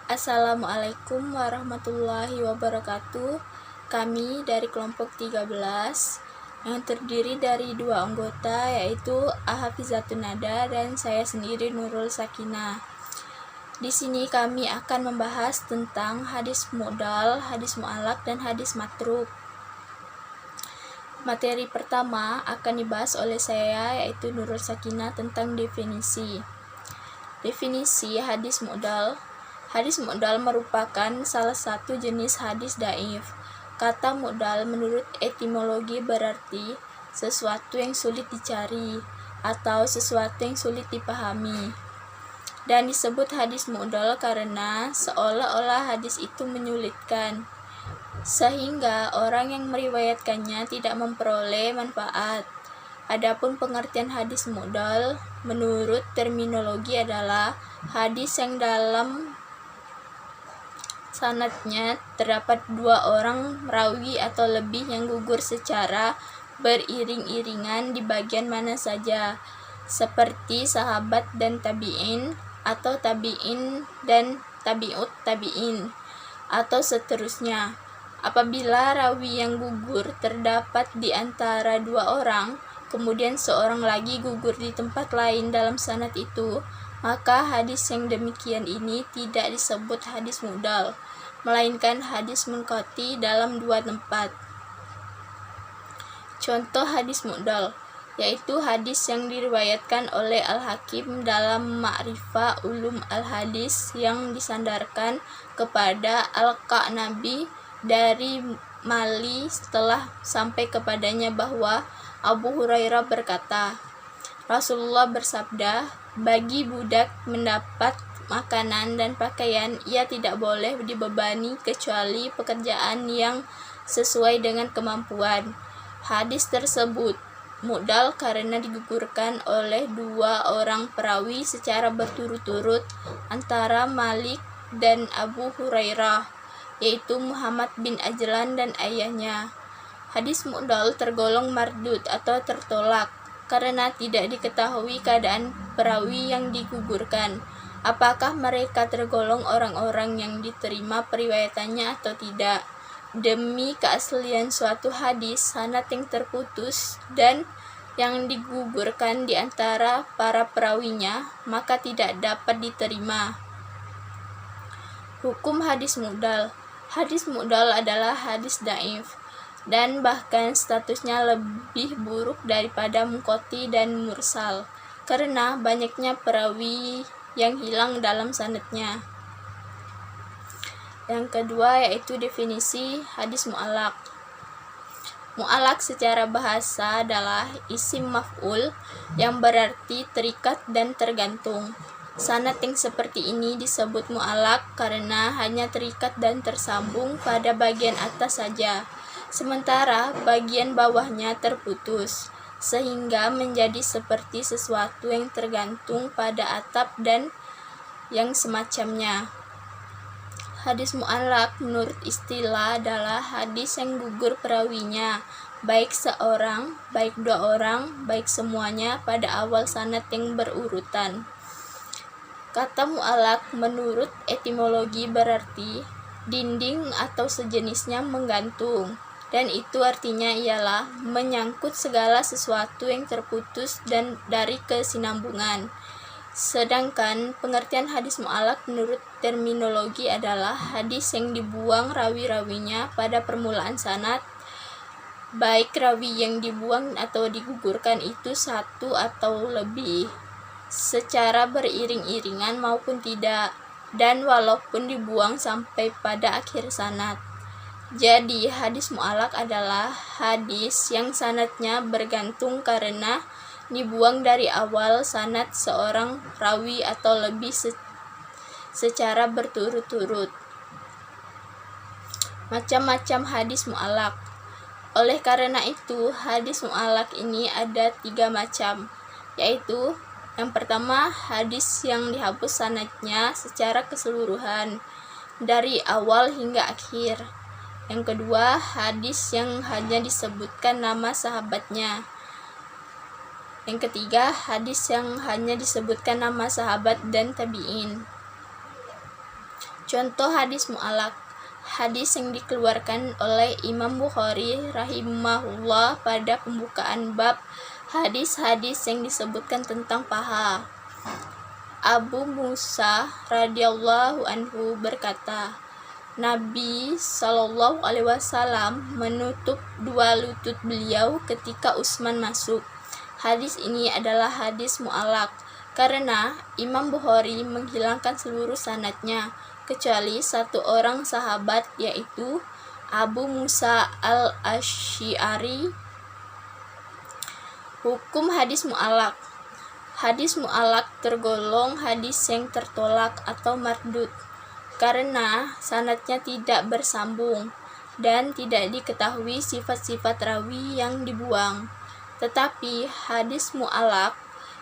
Assalamualaikum warahmatullahi wabarakatuh. Kami dari kelompok 13 yang terdiri dari 2 anggota, yaitu Ahafizatun Nada dan saya sendiri Nurul Sakinah. Di sini kami akan membahas tentang hadis mu'dal, hadis mu'allaq, dan hadis matruk. Materi pertama akan dibahas oleh saya, yaitu Nurul Sakinah, tentang definisi. Definisi hadis mu'dal. Hadis mu'dal merupakan salah satu jenis hadis dhaif. Kata mu'dal menurut etimologi berarti sesuatu yang sulit dicari atau sesuatu yang sulit dipahami. Dan disebut hadis mu'dal karena seolah-olah hadis itu menyulitkan, sehingga orang yang meriwayatkannya tidak memperoleh manfaat. Adapun pengertian hadis mu'dal menurut terminologi adalah hadis yang dalam sanadnya terdapat 2 orang rawi atau lebih yang gugur secara beriring-iringan di bagian mana saja, seperti sahabat dan tabi'in, atau tabi'in dan tabi'ut tabi'in, atau seterusnya. Apabila rawi yang gugur terdapat di antara 2 orang, kemudian seorang lagi gugur di tempat lain dalam sanad itu, maka hadis yang demikian ini tidak disebut hadis mu'dal, melainkan hadis munqati dalam 2 tempat. Contoh hadis mu'dal yaitu hadis yang diriwayatkan oleh Al-Hakim dalam Ma'rifah Ulum Al-Hadis yang disandarkan kepada Al-Qa'nabi dari Mali setelah sampai kepadanya bahwa Abu Hurairah berkata, Rasulullah bersabda, bagi budak mendapat makanan dan pakaian, ia tidak boleh dibebani kecuali pekerjaan yang sesuai dengan kemampuan. Hadis tersebut mu'dal karena digugurkan oleh 2 orang perawi secara berturut-turut antara Malik dan Abu Hurairah, yaitu Muhammad bin Ajlan dan ayahnya. Hadis mu'dal tergolong mardud atau tertolak karena tidak diketahui keadaan perawi yang digugurkan, apakah mereka tergolong orang-orang yang diterima periwayatannya atau tidak. Demi keaslian suatu hadis sanad yang terputus dan yang digugurkan di antara para perawinya, maka tidak dapat diterima. Hukum hadis mu'dal. Hadis mu'dal adalah hadis dhaif dan bahkan statusnya lebih buruk daripada munqati dan mursal karena banyaknya perawi yang hilang dalam sanadnya. Yang kedua yaitu definisi hadis mu'allaq. Mu'allaq secara bahasa adalah isim maf'ul yang berarti terikat dan tergantung. Sanad yang seperti ini disebut mu'allaq karena hanya terikat dan tersambung pada bagian atas saja, sementara bagian bawahnya terputus, sehingga menjadi seperti sesuatu yang tergantung pada atap dan yang semacamnya. Hadis mu'allaq menurut istilah adalah hadis yang gugur perawinya, baik seorang, baik 2 orang, baik semuanya pada awal sanad yang berurutan. Kata mu'allaq menurut etimologi berarti dinding atau sejenisnya menggantung, dan itu artinya ialah menyangkut segala sesuatu yang terputus dan dari kesinambungan. Sedangkan pengertian hadis mu'allaq menurut terminologi adalah hadis yang dibuang rawi-rawinya pada permulaan sanad, baik rawi yang dibuang atau digugurkan itu 1 atau lebih, secara beriring-iringan maupun tidak, dan walaupun dibuang sampai pada akhir sanad. Jadi hadis mu'allaq adalah hadis yang sanadnya bergantung karena dibuang dari awal sanad seorang rawi atau lebih secara berturut-turut. Macam-macam hadis mu'allaq. Oleh karena itu, hadis mu'allaq ini ada 3 macam, yaitu yang pertama, hadis yang dihapus sanadnya secara keseluruhan dari awal hingga akhir. Yang kedua, hadis yang hanya disebutkan nama sahabatnya. Yang ketiga, hadis yang hanya disebutkan nama sahabat dan tabi'in. Contoh hadis mu'alaq. Hadis yang dikeluarkan oleh Imam Bukhari rahimahullah pada pembukaan bab hadis-hadis yang disebutkan tentang paha. Abu Musa radhiyallahu anhu berkata, Nabi Shallallahu alaihi wasallam menutup dua lutut beliau ketika Utsman masuk. Hadis ini adalah hadis mu'alaq karena Imam Bukhari menghilangkan seluruh sanadnya kecuali satu orang sahabat, yaitu Abu Musa al-Asy'ari. Hukum hadis mu'alaq. Hadis mu'alaq tergolong hadis yang tertolak atau mardud karena sanadnya tidak bersambung dan tidak diketahui sifat-sifat rawi yang dibuang. Tetapi hadis mu'alaq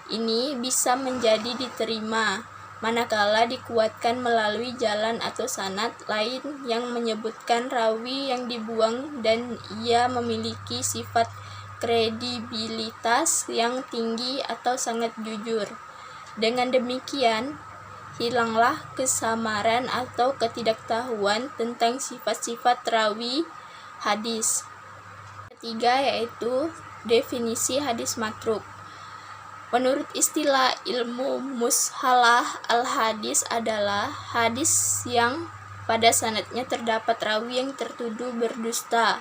ini bisa menjadi diterima manakala dikuatkan melalui jalan atau sanad lain yang menyebutkan rawi yang dibuang dan ia memiliki sifat kredibilitas yang tinggi atau sangat jujur. Dengan demikian, hilanglah kesamaran atau ketidaktahuan tentang sifat-sifat rawi hadis. Ketiga yaitu definisi hadis matruk. Menurut istilah ilmu mushalah, al-hadis adalah hadis yang pada sanadnya terdapat rawi yang tertuduh berdusta.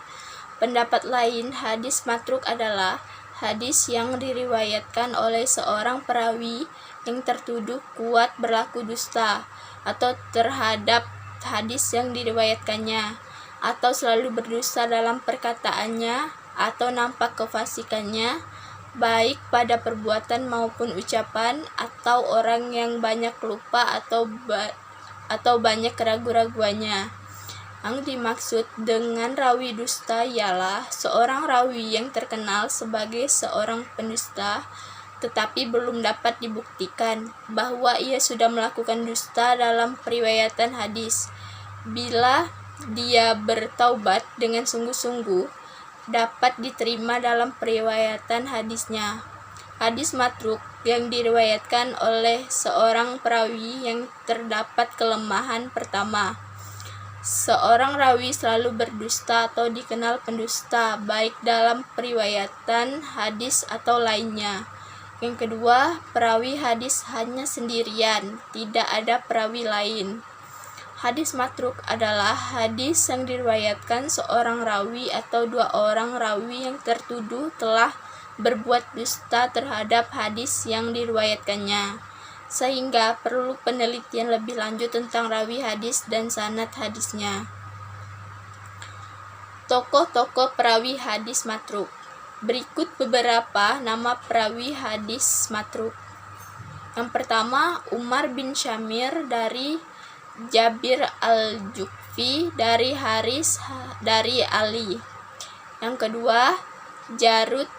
Pendapat lain, hadis matruk adalah hadis yang diriwayatkan oleh seorang perawi yang tertuduh kuat berlaku dusta atau terhadap hadis yang diriwayatkannya, atau selalu berdusta dalam perkataannya atau nampak kefasikannya, baik pada perbuatan maupun ucapan, atau orang yang banyak lupa atau banyak keraguan-raguannya. Yang dimaksud dengan rawi dusta ialah seorang rawi yang terkenal sebagai seorang pendusta tetapi belum dapat dibuktikan bahwa ia sudah melakukan dusta dalam periwayatan hadis. Bila dia bertaubat dengan sungguh-sungguh, dapat diterima dalam periwayatan hadisnya. Hadis matruk yang diriwayatkan oleh seorang perawi yang terdapat kelemahan pertama. Seorang rawi selalu berdusta atau dikenal pendusta, baik dalam periwayatan hadis atau lainnya. Yang kedua, perawi hadis hanya sendirian, tidak ada perawi lain. Hadis matruk adalah hadis yang diriwayatkan seorang rawi atau dua orang rawi yang tertuduh telah berbuat dusta terhadap hadis yang diriwayatkannya, sehingga perlu penelitian lebih lanjut tentang rawi hadis dan sanad hadisnya. Tokoh-tokoh perawi hadis matruk. Berikut beberapa nama perawi hadis matruk. Yang pertama, Umar bin Syamir dari Jabir al-Ju'fi dari Haris dari Ali. Yang kedua, Jarud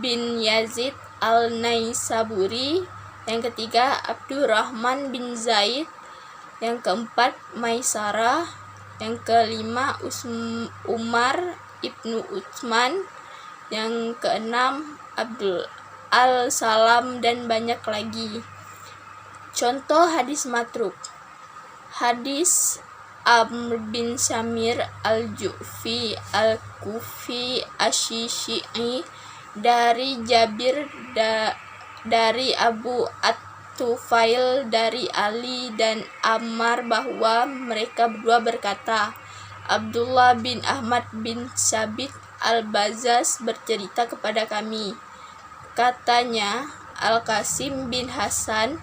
bin Yazid al-Naisaburi. Yang ketiga, Abdurrahman bin Zaid. Yang keempat, Maisarah. Yang kelima, Umar ibnu Utsman. Yang keenam, Abdul al-Salam, dan banyak lagi. Contoh hadis matruk. Hadis Amr bin Syamir al-Ju'fi al-Kufi asy-Syi'i dari Jabir dari Abu At-Tufail dari Ali dan Ammar bahwa mereka berdua berkata, Abdullah bin Ahmad bin Sabit al-Bazaz bercerita kepada kami. Katanya, Al-Qasim bin Hasan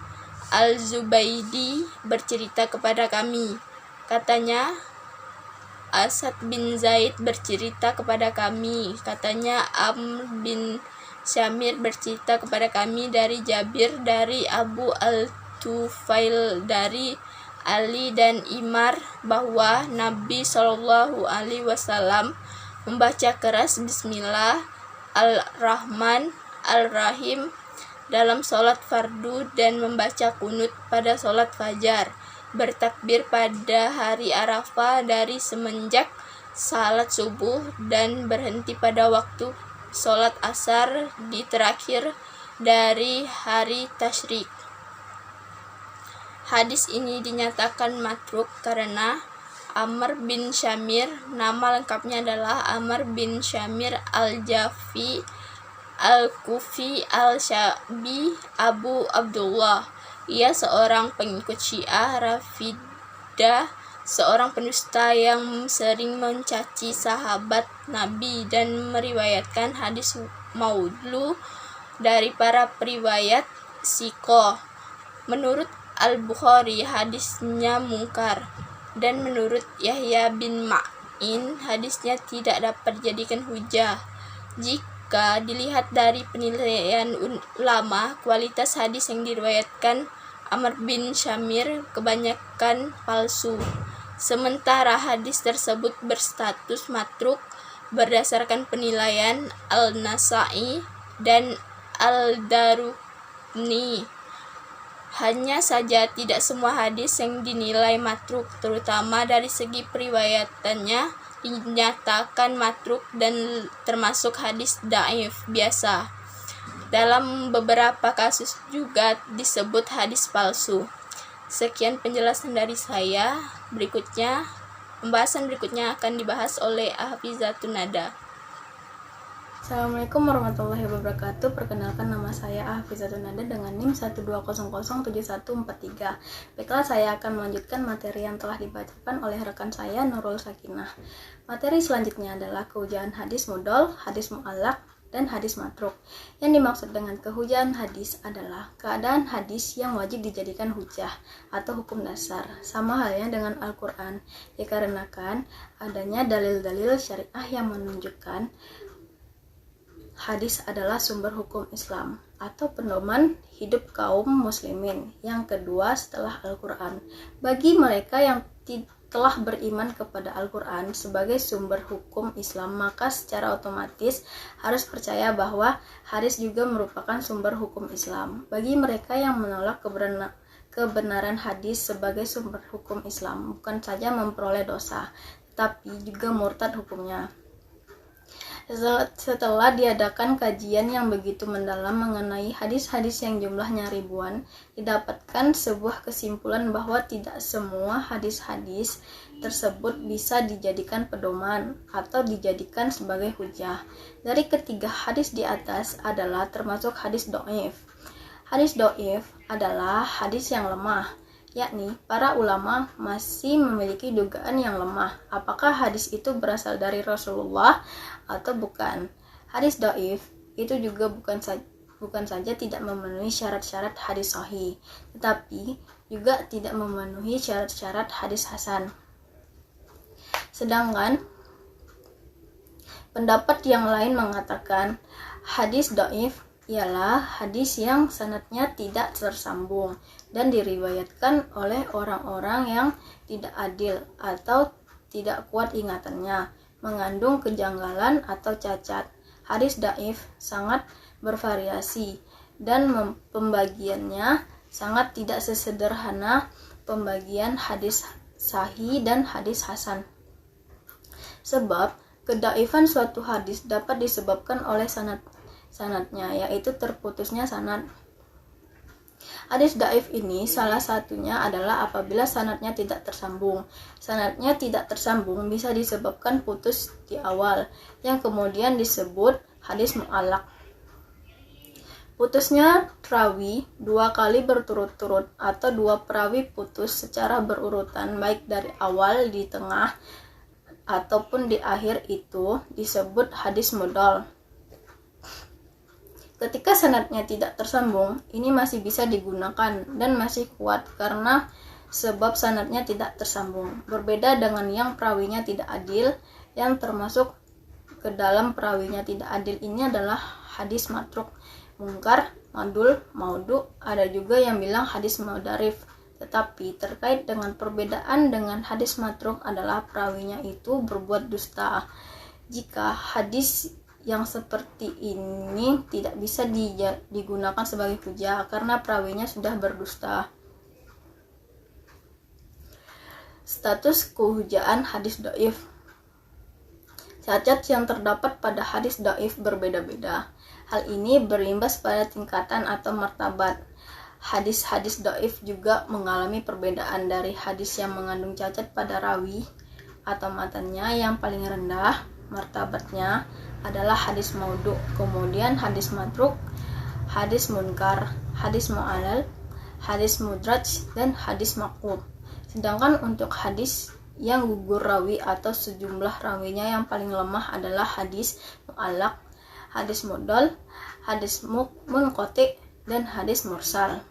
Al-Zubaidi bercerita kepada kami. Katanya, Asad bin Zaid bercerita kepada kami. Katanya, Amr bin Syamir bercerita kepada kami dari Jabir dari Abu Al-Tufail dari Ali dan Imar bahwa Nabi Shallallahu alaihi wasallam membaca keras Bismillah Ar-Rahman Ar-Rahim dalam sholat fardu dan membaca kunut pada sholat fajar, bertakbir pada hari Arafah dari semenjak salat subuh dan berhenti pada waktu sholat asar di terakhir dari hari tasyrik. Hadis ini dinyatakan matruk karena Amr bin Syamir, nama lengkapnya adalah Amr bin Syamir al-Jafi al-Kufi al-Syabi Abu Abdullah. Ia seorang pengikut Syiah Rafidah, seorang pendusta yang sering mencaci sahabat Nabi dan meriwayatkan hadis maudhu dari para periwayat Siqah. Menurut Al-Bukhari, hadisnya mungkar, dan menurut Yahya bin Ma'in, hadisnya tidak dapat dijadikan hujah. Jika dilihat dari penilaian ulama, kualitas hadis yang diriwayatkan Amr bin Syamir kebanyakan palsu. Sementara hadis tersebut berstatus matruk berdasarkan penilaian Al-Nasa'i dan Al-Darqutni. Hanya saja tidak semua hadis yang dinilai matruk, terutama dari segi periwayatannya, dinyatakan matruk dan termasuk hadis dhaif biasa. Dalam beberapa kasus juga disebut hadis palsu. Sekian penjelasan dari saya. Pembahasan berikutnya akan dibahas oleh Hafizatun Nada. Assalamualaikum warahmatullahi wabarakatuh. Perkenalkan, nama saya Hafizatun Nada dengan NIM 120074143. Baiklah, saya akan melanjutkan materi yang telah dibacakan oleh rekan saya Nurul Sakinah. Materi selanjutnya adalah kehujaan hadis mudhol, hadis mu'allaq, dan hadis matruk. Yang dimaksud dengan kehujaan hadis adalah keadaan hadis yang wajib dijadikan hujah atau hukum dasar, sama halnya dengan Al-Quran, dikarenakan adanya dalil-dalil syariah yang menunjukkan hadis adalah sumber hukum Islam atau pedoman hidup kaum muslimin yang kedua setelah Al-Quran. Bagi mereka yang telah beriman kepada Al-Quran sebagai sumber hukum Islam, maka secara otomatis harus percaya bahwa hadis juga merupakan sumber hukum Islam. Bagi mereka yang menolak kebenaran hadis sebagai sumber hukum Islam, bukan saja memperoleh dosa, tetapi juga murtad hukumnya. Setelah diadakan kajian yang begitu mendalam mengenai hadis-hadis yang jumlahnya ribuan, didapatkan sebuah kesimpulan bahwa tidak semua hadis-hadis tersebut bisa dijadikan pedoman atau dijadikan sebagai hujah. Dari ketiga hadis di atas adalah termasuk hadis dhaif. Hadis dhaif adalah hadis yang lemah, yakni para ulama masih memiliki dugaan yang lemah apakah hadis itu berasal dari Rasulullah atau bukan. Hadis dhaif itu juga bukan saja tidak memenuhi syarat-syarat hadis sahih, tetapi juga tidak memenuhi syarat-syarat hadis hasan. Sedangkan pendapat yang lain mengatakan hadis dhaif ialah hadis yang sanadnya tidak tersambung dan diriwayatkan oleh orang-orang yang tidak adil atau tidak kuat ingatannya, mengandung kejanggalan atau cacat. Hadis dhaif sangat bervariasi dan pembagiannya sangat tidak sesederhana pembagian hadis sahih dan hadis hasan. Sebab kedhaifan suatu hadis dapat disebabkan oleh sanadnya, yaitu terputusnya sanad. Hadis dhaif ini salah satunya adalah apabila sanadnya tidak tersambung. Sanadnya tidak tersambung bisa disebabkan putus di awal, yang kemudian disebut hadis mu'allaq. Putusnya rawi 2 kali berturut-turut atau 2 perawi putus secara berurutan baik dari awal, di tengah, ataupun di akhir itu disebut hadis mudhol. Ketika sanadnya tidak tersambung, ini masih bisa digunakan dan masih kuat karena sebab sanadnya tidak tersambung. Berbeda dengan yang perawinya tidak adil, yang termasuk ke dalam perawinya tidak adil ini adalah hadis matruk, mungkar, madul, maudhu. Ada juga yang bilang hadis maudarif. Tetapi terkait dengan perbedaan dengan hadis matruk adalah perawinya itu berbuat dusta. Jika hadis yang seperti ini tidak bisa digunakan sebagai hujah karena perawinya sudah berdusta. Status kehujaan hadis dhaif. Cacat yang terdapat pada hadis dhaif berbeda-beda. Hal ini berimbas pada tingkatan atau martabat. Hadis-hadis dhaif juga mengalami perbedaan dari hadis yang mengandung cacat pada rawi atau matannya. Yang paling rendah martabatnya adalah hadis maudhu, kemudian hadis matruk, hadis munkar, hadis mu'allal, hadis mudraj, dan hadis maqbul. Sedangkan untuk hadis yang gugur rawi atau sejumlah rawinya yang paling lemah adalah hadis mu'allaq, hadis mudal, hadis munqati, dan hadis mursal.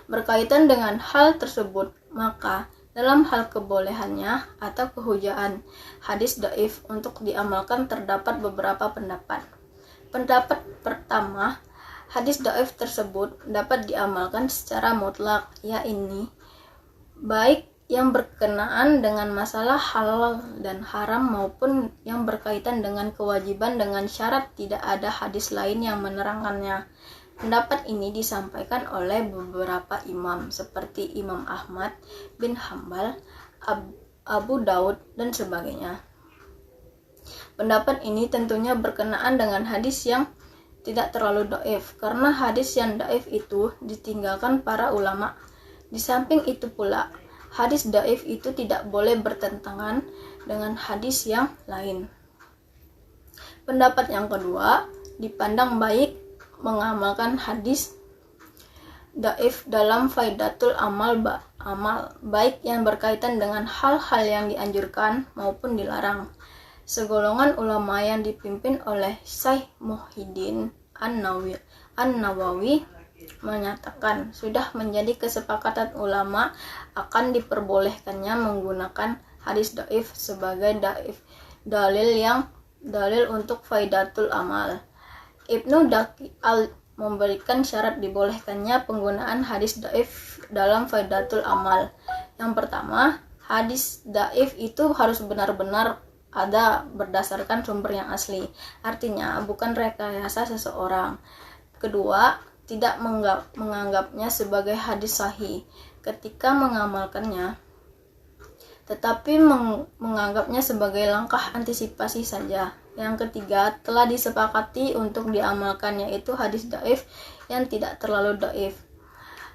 Berkaitan dengan hal tersebut, maka dalam hal kebolehannya atau kehujaan hadis dhaif untuk diamalkan terdapat beberapa pendapat. Pendapat pertama, hadis dhaif tersebut dapat diamalkan secara mutlak, yaitu baik yang berkenaan dengan masalah halal dan haram maupun yang berkaitan dengan kewajiban dengan syarat tidak ada hadis lain yang menerangkannya. Pendapat ini disampaikan oleh beberapa imam seperti Imam Ahmad bin Hambal, Abu Daud, dan sebagainya. Pendapat ini tentunya berkenaan dengan hadis yang tidak terlalu dhaif, karena hadis yang dhaif itu ditinggalkan para ulama. Di samping itu pula, hadis dhaif itu tidak boleh bertentangan dengan hadis yang lain. Pendapat yang kedua, dipandang baik mengamalkan hadis dhaif dalam faidatul amal baik yang berkaitan dengan hal-hal yang dianjurkan maupun dilarang. Segolongan ulama yang dipimpin oleh Syekh Muhyiddin An-Nawawi menyatakan sudah menjadi kesepakatan ulama akan diperbolehkannya menggunakan hadis dhaif sebagai dalil untuk faidatul amal. Ibnu Daqi memberikan syarat dibolehkannya penggunaan hadis dhaif dalam faidatul amal. Yang pertama, hadis dhaif itu harus benar-benar ada berdasarkan sumber yang asli, artinya bukan rekayasa seseorang. Kedua, tidak menganggapnya sebagai hadis sahih ketika mengamalkannya, tetapi menganggapnya sebagai langkah antisipasi saja. Yang ketiga, telah disepakati untuk diamalkan, yaitu hadis dhaif yang tidak terlalu dhaif.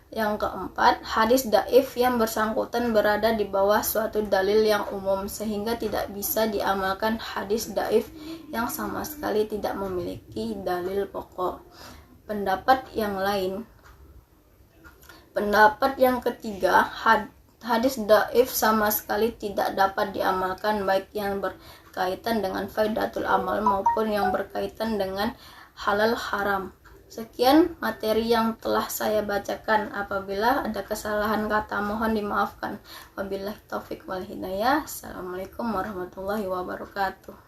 Yang keempat, hadis dhaif yang bersangkutan berada di bawah suatu dalil yang umum sehingga tidak bisa diamalkan hadis dhaif yang sama sekali tidak memiliki dalil pokok. Pendapat yang ketiga, hadis dhaif sama sekali tidak dapat diamalkan, baik yang berkaitan dengan faidatul amal maupun yang berkaitan dengan halal haram. Sekian materi yang telah saya bacakan. Apabila ada kesalahan kata mohon dimaafkan. Wabillahi taufik wal hidayah. Assalamualaikum warahmatullahi wabarakatuh.